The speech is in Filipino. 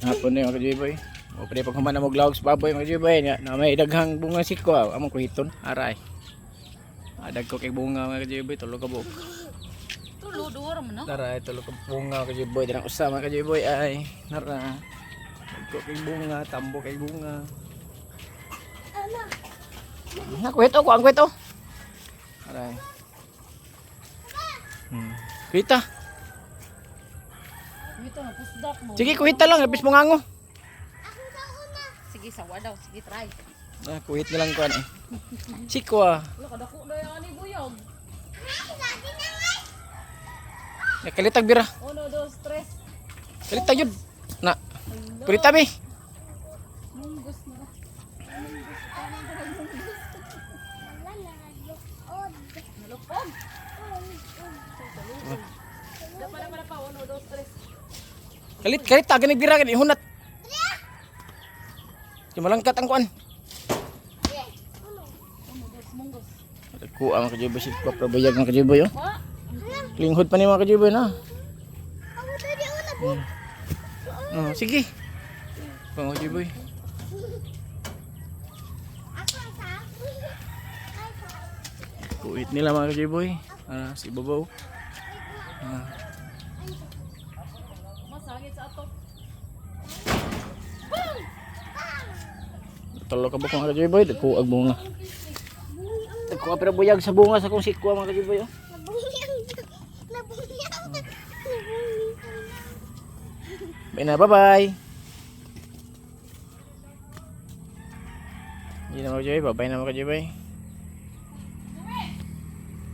Hapon na yung mga kajiboy. O pwede pag humana mo gloves baboy mga kajiboy. Na may daghang bunga sikwa. Among kuhiton. Aray. Adag ko kay bunga mga kajiboy. Tulog ka buok. Tulo, duwara mo no? Aray. Tulog ka bunga mga kajiboy. Dinang usama mga kajiboy ay. Nara. Adag ko kay bunga. Tambo kay bunga. Kuhito ko. Ang kuhito. Aray. Kuhita. Ito na, pusdak mo. Sige kuhita lang. Lapis mo ngango. Sige, sawa daw. Sige, try. Kuhit nilang kuhan eh. Sikwa. Wala, kadako na yung ani buyog. Nakalitag bira. 1, 2, 3. Kalitag yun. Na. Kulita mi. Munggos na. Nalupog. Dapat pa, 1, 2, 3. Kalita gani bira gani hunat. Malangkat ang kuan. Munggos. Ku ang kajiboy si paprabuyag ng kajiboy oh. Wa? Linghod pa ni mga kajiboy na. Sige. Mga kajiboy. Kuit nila mga kajiboy. Si Babaw. Masangit sa ato. Talo ka ba mga kajiboy? Dagkuag bunga. Dagkuag pero buyag sa bunga sa kung sikwa mga kajiboy oh. Bye-bye. Hindi na mga kajiboy. Bye-bye na mga kajiboy.